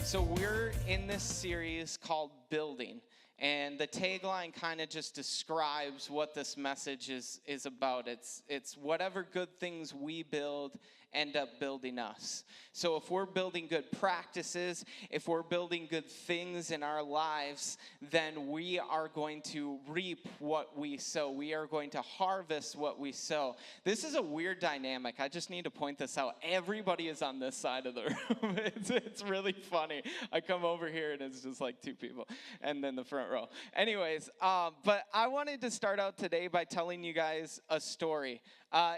So we're in this series called Building, and the tagline kind of just describes what this message is about. It's whatever good things we build end up building us. So if we're building good practices, if we're building good things in our lives, then we are going to reap what we sow. We are going to harvest what we sow. This is a weird dynamic. I just need to point this out. Everybody is on this side of the room. It's really funny. I come over here and it's just like two people and then the front row. Anyways, but I wanted to start out today by telling you guys a story.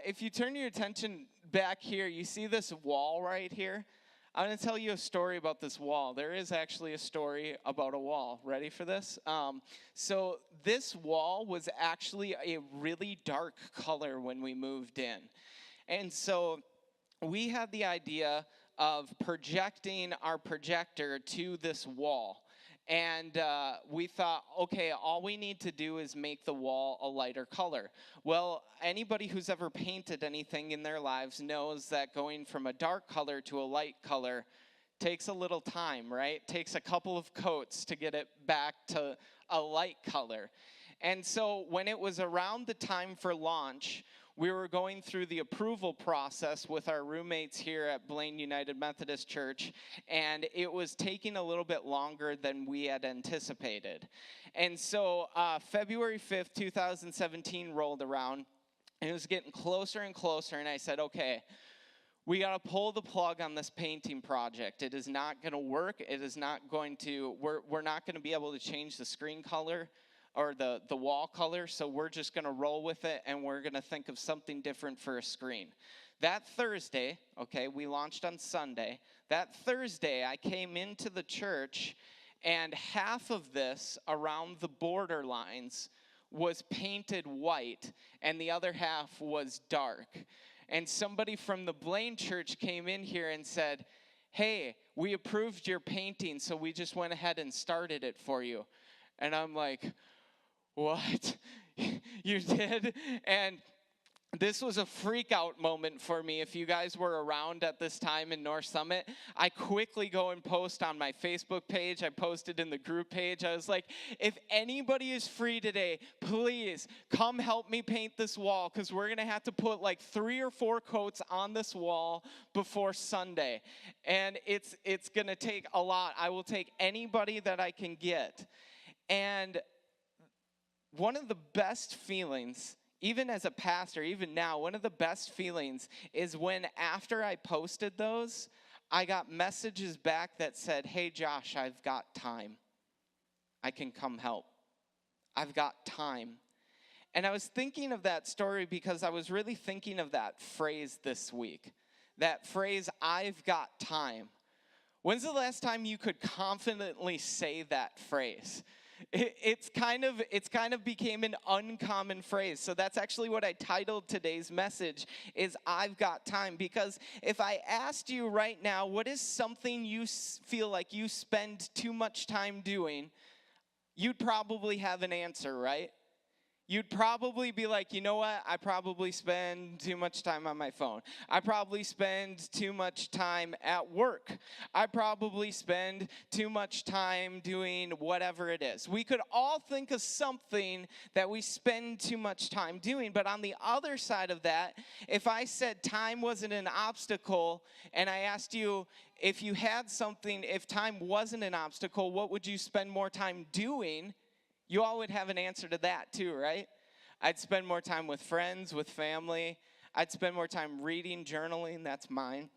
If you turn your attention back here, you see this wall right here? I'm going to tell you a story about this wall. There is actually a story about a wall. Ready for this? So this wall was actually a really dark color when we moved in. And so we had the idea of projecting our projector to this wall. And we thought, okay, all we need to do is make the wall a lighter color. Well, anybody who's ever painted anything in their lives knows that going from a dark color to a light color takes a little time, right? Takes a couple of coats to get it back to a light color. And so when it was around the time for launch, we were going through the approval process with our roommates here at Blaine United Methodist Church, and it was taking a little bit longer than we had anticipated. And so February 5th, 2017 rolled around, and it was getting closer and closer, and I said, okay, we got to pull the plug on this painting project. It is not going to work. It is not going to, we're not going to be able to change the screen color or the wall color, so we're just going to roll with it, and we're going to think of something different for a screen. That Thursday, okay, we launched on Sunday. That Thursday, I came into the church, and half of this around the border lines was painted white, and the other half was dark. And somebody from the Blaine church came in here and said, hey, we approved your painting, so we just went ahead and started it for you. And I'm like, what? You did? And this was a freak out moment for me. If you guys were around at this time in North Summit, I quickly go and post on my Facebook page. I posted in the group page. I was like, if anybody is free today, please come help me paint this wall, because we're going to have to put like 3 or 4 coats on this wall before Sunday. And it's going to take a lot. I will take anybody that I can get. And one of the best feelings, even as a pastor, even now, one of the best feelings is when after I posted those, I got messages back that said, hey, Josh, I've got time. I can come help. I've got time. And I was thinking of that story because I was really thinking of that phrase this week. That phrase, I've got time. When's the last time you could confidently say that phrase? It's kind of became an uncommon phrase. So that's actually what I titled today's message is I've got time. Because if I asked you right now, what is something you feel like you spend too much time doing, you'd probably have an answer, right? You'd probably be like, you know what? I probably spend too much time on my phone. I probably spend too much time at work. I probably spend too much time doing whatever it is. We could all think of something that we spend too much time doing. But on the other side of that, if I said time wasn't an obstacle and I asked you if you had something, if time wasn't an obstacle, what would you spend more time doing? You all would have an answer to that too, right? I'd spend more time with friends, with family. I'd spend more time reading, journaling. That's mine.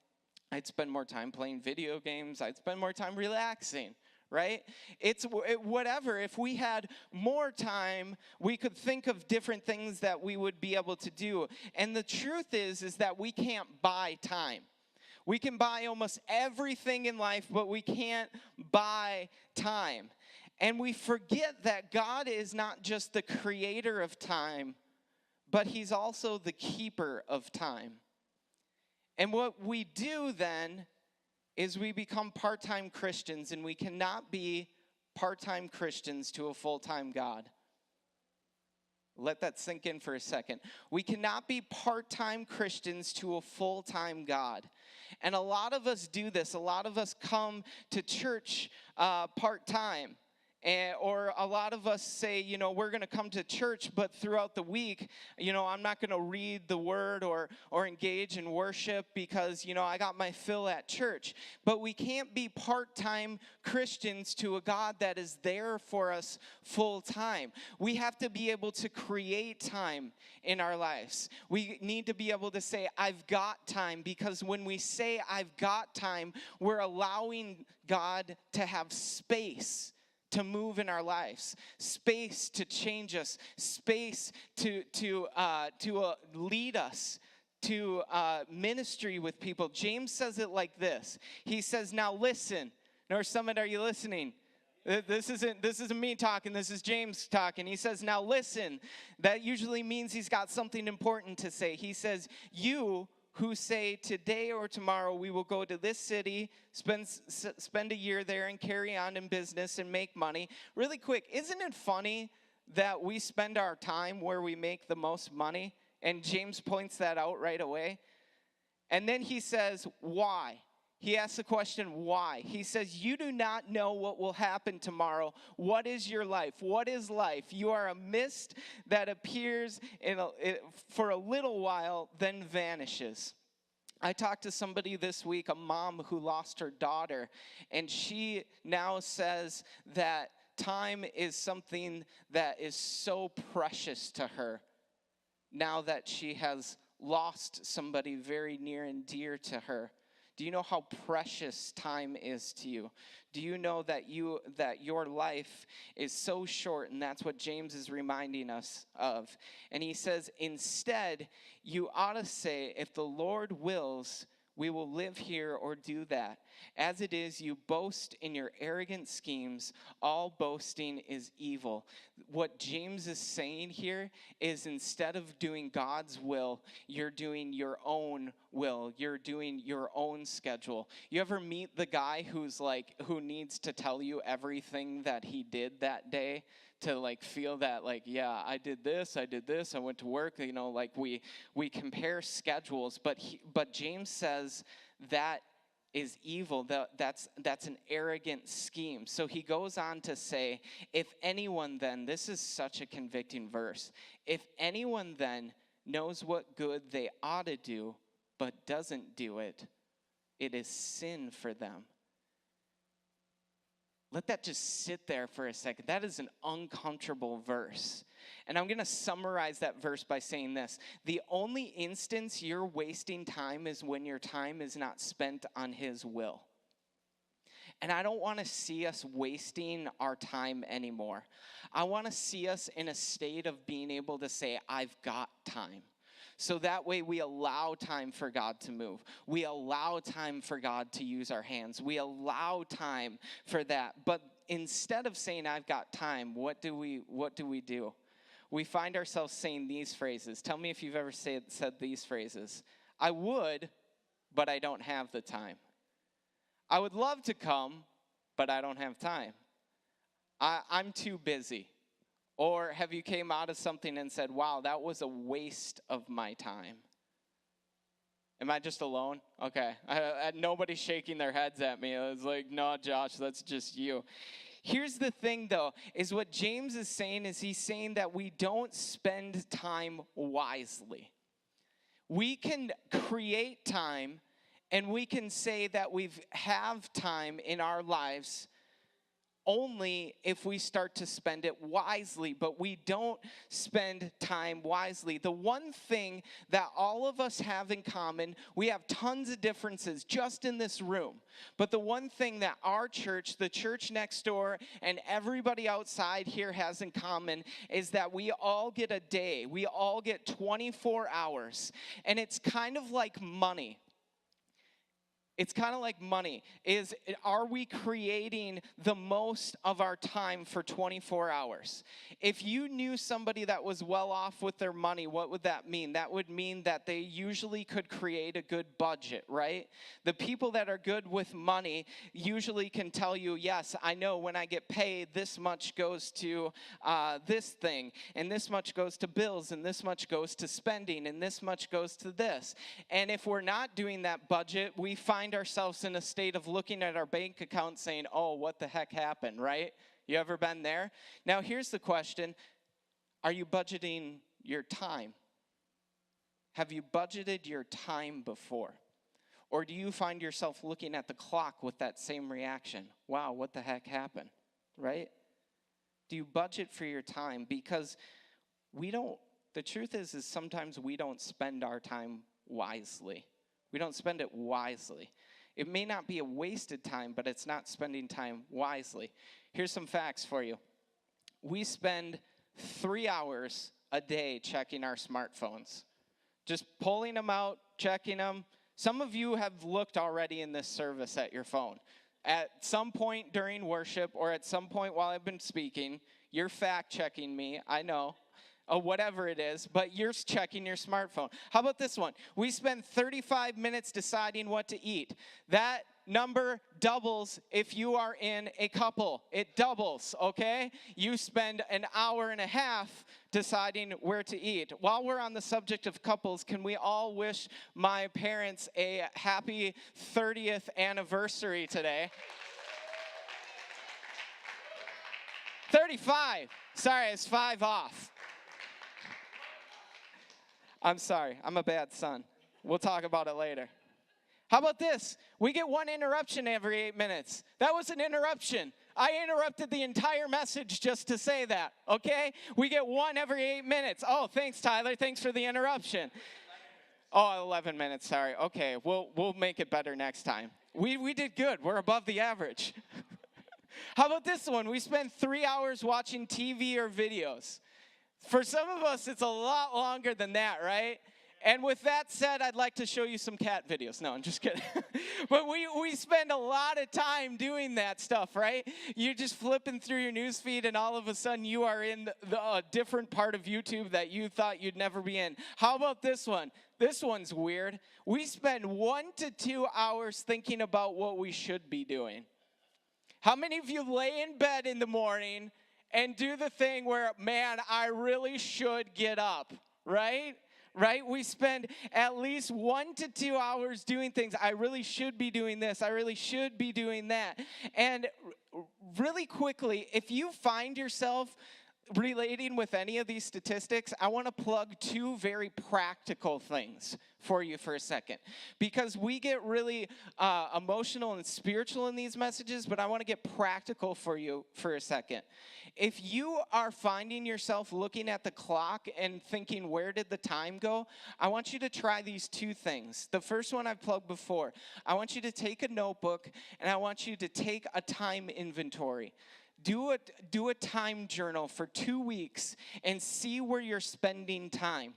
I'd spend more time playing video games. I'd spend more time relaxing, right? It's whatever. If we had more time, we could think of different things that we would be able to do. And the truth is that we can't buy time. We can buy almost everything in life, but we can't buy time. And we forget that God is not just the creator of time, but he's also the keeper of time. And what we do then is we become part-time Christians, and we cannot be part-time Christians to a full-time God. Let that sink in for a second. We cannot be part-time Christians to a full-time God. And a lot of us do this. A lot of us come to church part-time. Or a lot of us say, we're going to come to church, but throughout the week, I'm not going to read the word or engage in worship because, I got my fill at church. But we can't be part-time Christians to a God that is there for us full-time. We have to be able to create time in our lives. We need to be able to say, I've got time, because when we say I've got time, we're allowing God to have space to move in our lives, space to change us, space to lead us to ministry with people. James says it like this. He says, now listen. North Summit, are you listening? This isn't me talking. This is James talking. He says, now listen. That usually means he's got something important to say. He says, you who say today or tomorrow we will go to this city, spend a year there and carry on in business and make money. Really quick, isn't it funny that we spend our time where we make the most money? And James points that out right away. And then he says, why? He asks the question, why? He says, you do not know what will happen tomorrow. What is your life? What is life? You are a mist that appears for a little while, then vanishes. I talked to somebody this week, a mom who lost her daughter, and she now says that time is something that is so precious to her now that she has lost somebody very near and dear to her. Do you know how precious time is to you? Do you know that your life is so short? And that's what James is reminding us of. And he says, instead, you ought to say, if the Lord wills, we will live here or do that. As it is, you boast in your arrogant schemes. All boasting is evil. What James is saying here is, instead of doing God's will, you're doing your own will. You're doing your own schedule. You ever meet the guy who needs to tell you everything that he did that day? To feel that yeah, I did this, I went to work, we compare schedules, but James says that is evil. That's an arrogant scheme. So he goes on to say, if anyone then, this is such a convicting verse, if anyone then knows what good they ought to do but doesn't do it, it is sin for them. Let that just sit there for a second. That is an uncomfortable verse. And I'm going to summarize that verse by saying this. The only instance you're wasting time is when your time is not spent on His will. And I don't want to see us wasting our time anymore. I want to see us in a state of being able to say, I've got time. So that way we allow time for God to move. We allow time for God to use our hands. We allow time for that. But instead of saying, I've got time, what do we do? We find ourselves saying these phrases. Tell me if you've ever said these phrases. I would, but I don't have the time. I would love to come, but I don't have time. I'm too busy. Or have you came out of something and said, wow, that was a waste of my time? Am I just alone? Okay. Nobody's shaking their heads at me. I was like, no, Josh, that's just you. Here's the thing, though, is what James is saying is he's saying that we don't spend time wisely. We can create time, and we can say that we have time in our lives only if we start to spend it wisely, but we don't spend time wisely. The one thing that all of us have in common, we have tons of differences just in this room, but the one thing that our church, the church next door, and everybody outside here has in common is that we all get a day. We all get 24 hours, and it's kind of like money. It's kind of like money. Are we creating the most of our time for 24 hours? If you knew somebody that was well off with their money, what would that mean? That would mean that they usually could create a good budget, right? The people that are good with money usually can tell you, yes, I know when I get paid, this much goes to this thing, and this much goes to bills, and this much goes to spending, and this much goes to this. And if we're not doing that budget, we find ourselves in a state of looking at our bank account saying, oh, what the heck happened, right? You ever been there? Now, here's the question. Are you budgeting your time? Have you budgeted your time before? Or do you find yourself looking at the clock with that same reaction? Wow, what the heck happened, right? Do you budget for your time? Because the truth is sometimes we don't spend our time wisely. We don't spend it wisely. It may not be a wasted time, but it's not spending time wisely. Here's some facts for you. We spend 3 hours a day checking our smartphones. Just pulling them out, checking them. Some of you have looked already in this service at your phone. At some point during worship or at some point while I've been speaking, you're fact-checking me, I know. Whatever it is, but you're checking your smartphone. How about this one? We spend 35 minutes deciding what to eat. That number doubles if you are in a couple. It doubles, okay? You spend an hour and a half deciding where to eat. While we're on the subject of couples, can we all wish my parents a happy 30th anniversary today? 35. Sorry, it's 5 off. I'm sorry. I'm a bad son. We'll talk about it later. How about this? We get one interruption every 8 minutes. That was an interruption. I interrupted the entire message just to say that, okay? We get one every 8 minutes. Oh, thanks, Tyler. Thanks for the interruption. Oh, 11 minutes, sorry. Okay, we'll make it better next time. We did good. We're above the average. How about this one? We spend 3 hours watching TV or videos. For some of us, it's a lot longer than that, right? And with that said, I'd like to show you some cat videos. No, I'm just kidding. But we spend a lot of time doing that stuff, right? You're just flipping through your news feed, and all of a sudden you are in a different part of YouTube that you thought you'd never be in. How about this one? This one's weird. We spend 1 to 2 hours thinking about what we should be doing. How many of you lay in bed in the morning and do the thing where, man, I really should get up, right? Right? We spend at least 1 to 2 hours doing things. I really should be doing this. I really should be doing that. And really quickly, if you find yourself relating with any of these statistics, I want to plug 2 very practical things for you for a second. Because we get really emotional and spiritual in these messages, but I want to get practical for you for a second. If you are finding yourself looking at the clock and thinking, where did the time go? I want you to try these 2 things. The first one I've plugged before. I want you to take a notebook, and I want you to take a time inventory. Do a time journal for 2 weeks and see where you're spending time.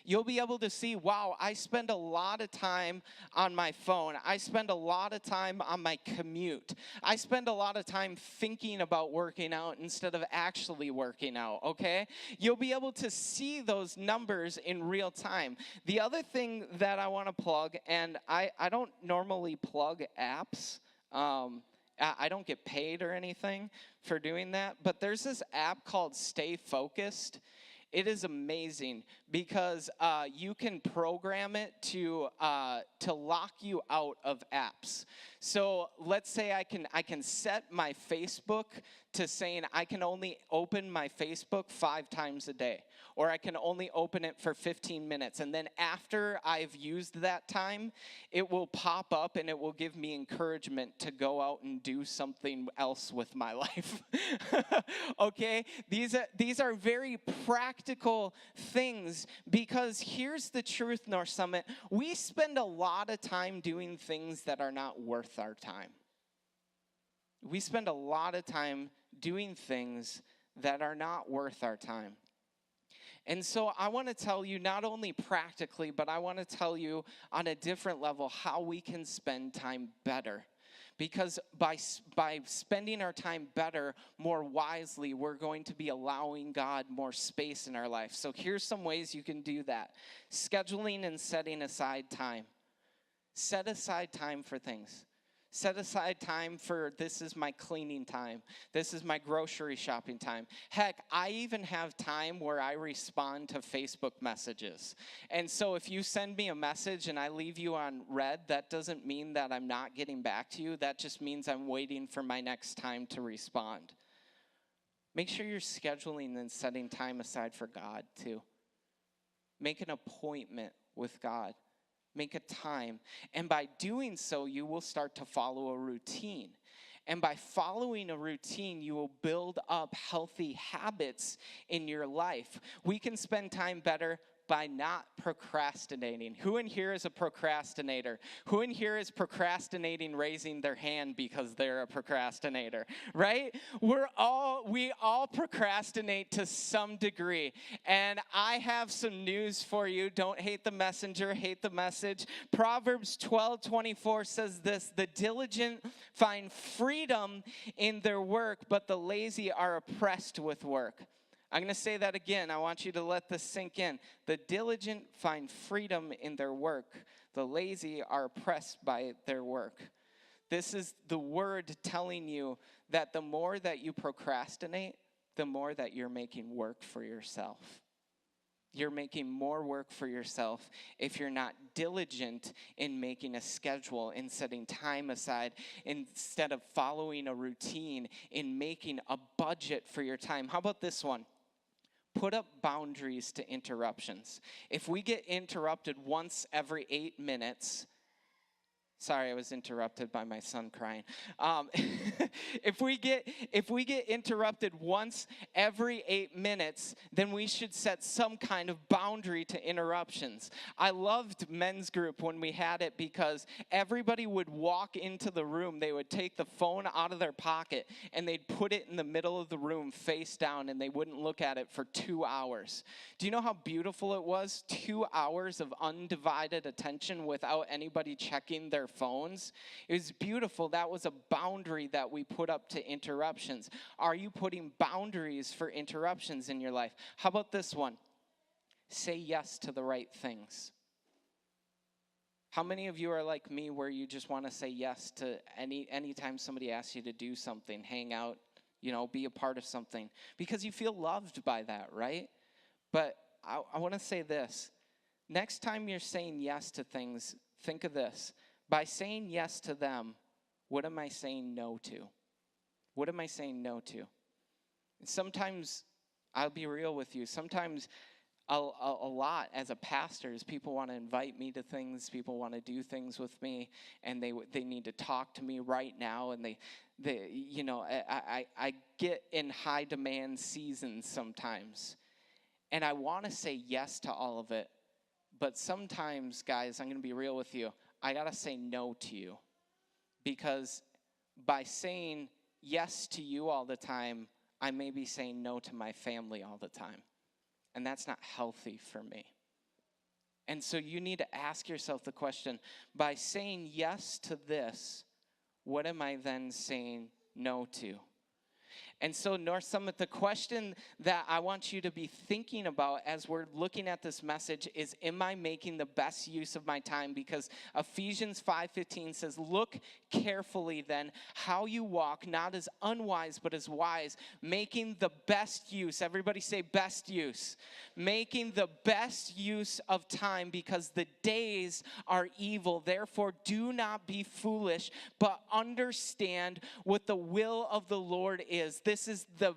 You'll be able to see, wow, I spend a lot of time on my phone. I spend a lot of time on my commute. I spend a lot of time thinking about working out instead of actually working out, okay? You'll be able to see those numbers in real time. The other thing that I want to plug, and I don't normally plug apps. I don't get paid or anything for doing that, but there's this app called Stay Focused. It is amazing because you can program it to lock you out of apps. So let's say I can set my Facebook to saying I can only open my Facebook 5 times a day, or I can only open it for 15 minutes. And then after I've used that time, it will pop up and it will give me encouragement to go out and do something else with my life. Okay? These are very practical things, because here's the truth, North Summit. We spend a lot of time doing things that are not worth our time. We spend a lot of time doing things that are not worth our time. And so I want to tell you not only practically, but I want to tell you on a different level how we can spend time better. Because by spending our time better, more wisely, we're going to be allowing God more space in our life. So here's some ways you can do that. Scheduling and setting aside time. Set aside time for things. Set aside time for, this is my cleaning time. This is my grocery shopping time. Heck, I even have time where I respond to Facebook messages. And so if you send me a message and I leave you on read, that doesn't mean that I'm not getting back to you. That just means I'm waiting for my next time to respond. Make sure you're scheduling and setting time aside for God too. Make an appointment with God. Make a time. And by doing so, you will start to follow a routine. And by following a routine, you will build up healthy habits in your life. We can spend time better by not procrastinating. Who in here is a procrastinator? Who in here is procrastinating raising their hand because they're a procrastinator, right? We all procrastinate to some degree. And I have some news for you. Don't hate the messenger, hate the message. Proverbs 12:24 says this: the diligent find freedom in their work, but the lazy are oppressed with work. I'm going to say that again. I want you to let this sink in. The diligent find freedom in their work. The lazy are oppressed by their work. This is the word telling you that the more that you procrastinate, the more that you're making work for yourself. You're making more work for yourself if you're not diligent in making a schedule, in setting time aside, instead of following a routine, in making a budget for your time. How about this one? Put up boundaries to interruptions. If we get interrupted once every 8 minutes, sorry, I was interrupted by my son crying. If we get interrupted once every 8 minutes, then we should set some kind of boundary to interruptions. I loved men's group when we had it because everybody would walk into the room. They would take the phone out of their pocket and they'd put it in the middle of the room face down, and they wouldn't look at it for 2 hours. Do you know how beautiful it was? 2 hours of undivided attention without anybody checking their phones. It was beautiful. That was a boundary that we put up to interruptions. Are you putting boundaries for interruptions in your life? How about this one? Say yes to the right things. How many of you are like me where you just want to say yes to anytime somebody asks you to do something, hang out, be a part of something, because you feel loved by that, right? But I want to say this. Next time you're saying yes to things, think of this. By saying yes to them, what am I saying no to? What am I saying no to? Sometimes, I'll be real with you, sometimes a lot as a pastor is people want to invite me to things, people want to do things with me, and they need to talk to me right now, and I get in high demand seasons sometimes, and I want to say yes to all of it, but sometimes, guys, I'm going to be real with you, I got to say no to you, because by saying yes to you all the time, I may be saying no to my family all the time. And that's not healthy for me. And so you need to ask yourself the question, by saying yes to this, what am I then saying no to? And so, North Summit, the question that I want you to be thinking about as we're looking at this message is, am I making the best use of my time? Because Ephesians 5:15 says, look carefully then how you walk, not as unwise, but as wise, making the best use. Everybody say best use. Making the best use of time, because the days are evil. Therefore, do not be foolish, but understand what the will of the Lord is. This is the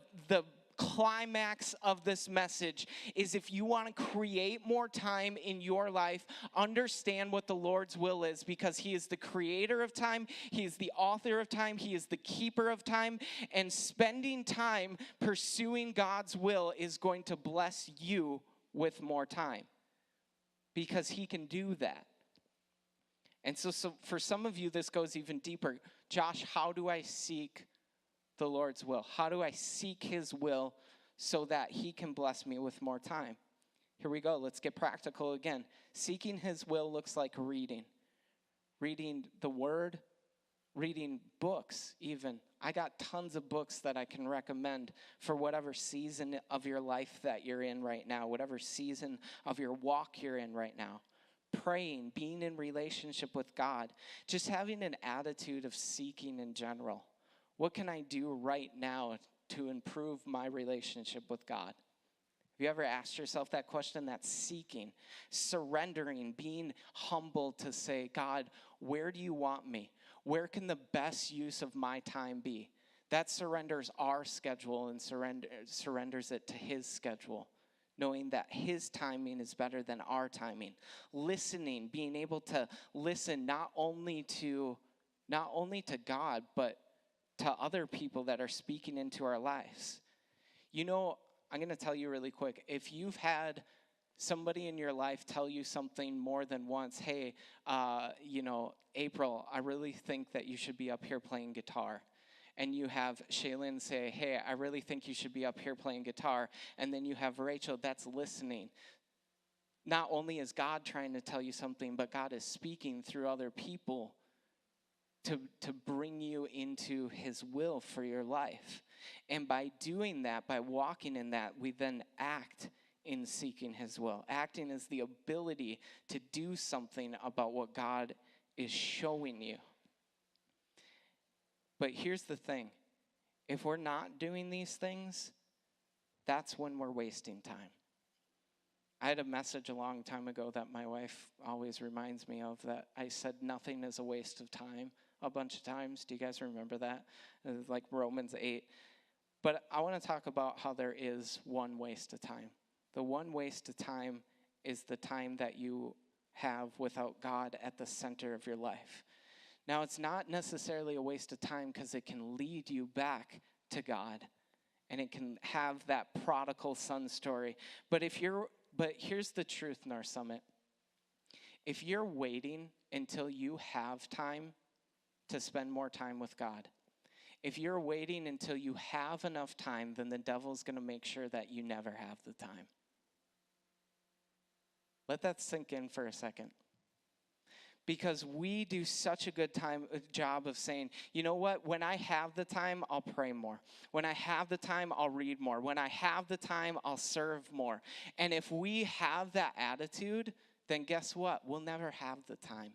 climax of this message, is if you want to create more time in your life, understand what the Lord's will is, because He is the creator of time, He is the author of time, He is the keeper of time, and spending time pursuing God's will is going to bless you with more time, because He can do that. And so for some of you, this goes even deeper. Josh, how do I seek the Lord's will? How do I seek His will so that He can bless me with more time? Here we go. Let's get practical again. Seeking his will looks like reading. Reading the word, reading books even. I got tons of books that I can recommend for whatever season of your life that you're in right now, whatever season of your walk you're in right now. Praying, being in relationship with God, just having an attitude of seeking in general. What can I do right now to improve my relationship with God? Have you ever asked yourself that question? That's seeking, surrendering, being humble to say, God, where do you want me? Where can the best use of my time be? That surrenders our schedule and surrenders it to his schedule, knowing that his timing is better than our timing. Listening, being able to listen not only to God, but to other people that are speaking into our lives. You know, I'm going to tell you really quick. If you've had somebody in your life tell you something more than once, hey, April, I really think that you should be up here playing guitar. And you have Shaylin say, hey, I really think you should be up here playing guitar. And then you have Rachel that's listening. Not only is God trying to tell you something, but God is speaking through other people to bring you into his will for your life. And by doing that, by walking in that, we then act in seeking his will. Acting is the ability to do something about what God is showing you. But here's the thing. If we're not doing these things, that's when we're wasting time. I had a message a long time ago that my wife always reminds me of, that I said nothing is a waste of time a bunch of times. Do you guys remember that? It was like Romans 8. But I want to talk about how there is one waste of time. The one waste of time is the time that you have without God at the center of your life. Now, it's not necessarily a waste of time because it can lead you back to God. And it can have that prodigal son story. But here's the truth, North Summit. If you're waiting until you have time to spend more time with God, if you're waiting until you have enough time, then the devil's going to make sure that you never have the time. Let that sink in for a second. Because we do such a good job of saying, you know what, when I have the time, I'll pray more. When I have the time, I'll read more. When I have the time, I'll serve more. And if we have that attitude, then guess what? We'll never have the time.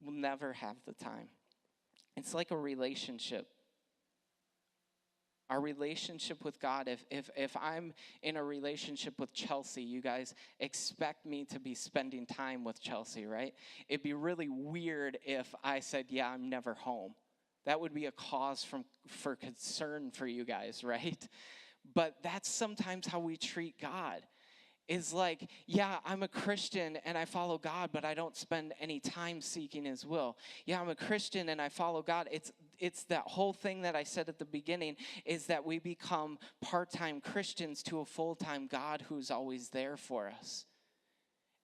We'll never have the time. It's like a relationship. Our relationship with God, if I'm in a relationship with Chelsea, you guys expect me to be spending time with Chelsea, right? It'd be really weird if I said, yeah, I'm never home. That would be a cause for concern for you guys, right? But that's sometimes how we treat God. Is like, yeah, I'm a Christian and I follow God, but I don't spend any time seeking his will. Yeah, I'm a Christian and I follow God. It's that whole thing that I said at the beginning, is that we become part-time Christians to a full-time God who's always there for us.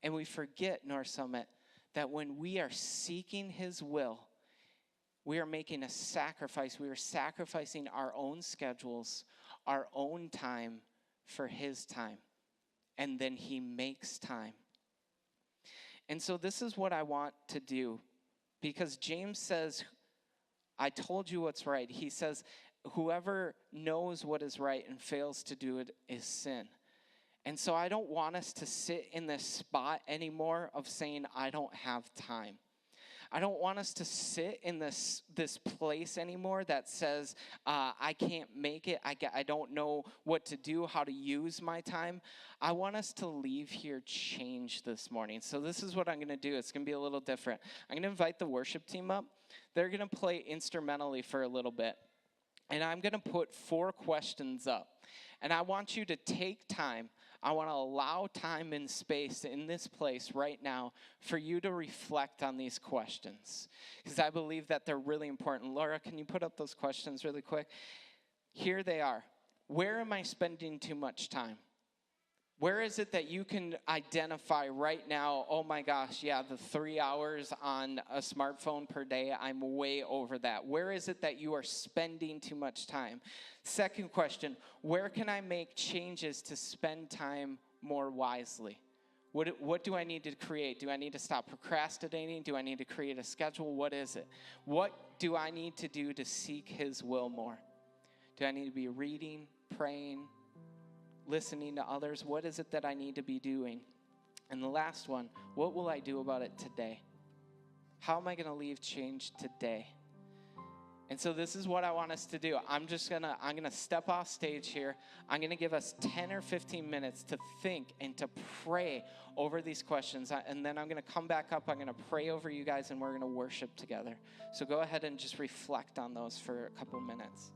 And we forget, North Summit, that when we are seeking his will, we are making a sacrifice. We are sacrificing our own schedules, our own time for his time. And then he makes time. And so this is what I want to do. Because James says, I told you what's right. He says, whoever knows what is right and fails to do it is sin. And so I don't want us to sit in this spot anymore of saying, I don't have time. I don't want us to sit in this place anymore that says, I can't make it. I don't know what to do, how to use my time. I want us to leave here changed this morning. So this is what I'm going to do. It's going to be a little different. I'm going to invite the worship team up. They're going to play instrumentally for a little bit. And I'm going to put 4 questions up. And I want you to take time. I want to allow time and space in this place right now for you to reflect on these questions, because I believe that they're really important. Laura, can you put up those questions really quick? Here they are. Where am I spending too much time? Where is it that you can identify right now, oh my gosh, yeah, the 3 hours on a smartphone per day, I'm way over that. Where is it that you are spending too much time? Second question, where can I make changes to spend time more wisely? What do I need to create? Do I need to stop procrastinating? Do I need to create a schedule? What is it? What do I need to do to seek his will more? Do I need to be reading, praying, listening to others? What is it that I need to be doing? And the last one, what will I do about it today? How am I going to leave change today? And so this is what I want us to do. I'm going to step off stage here. I'm going to give us 10 or 15 minutes to think and to pray over these questions. And then I'm going to come back up. I'm going to pray over you guys, and we're going to worship together. So go ahead and just reflect on those for a couple minutes.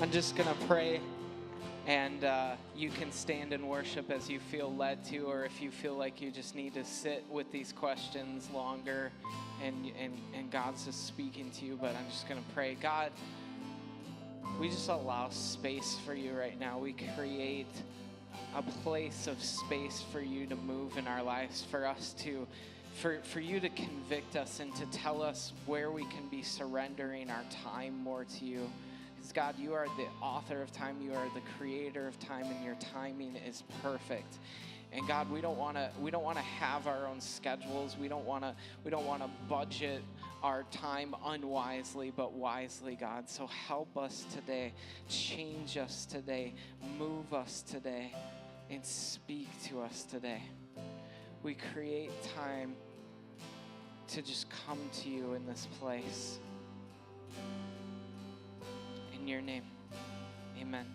I'm just going to pray, and you can stand and worship as you feel led to, or if you feel like you just need to sit with these questions longer and God's just speaking to you. But I'm just going to pray. God, we just allow space for you right now. We create a place of space for you to move in our lives, for us to, for you to convict us and to tell us where we can be surrendering our time more to you. Because God, you are the author of time, you are the creator of time, and your timing is perfect. And God, we don't want to have our own schedules. We don't want to budget our time unwisely, but wisely, God. So help us today, change us today, move us today, and speak to us today. We create time to just come to you in this place. In your name, amen.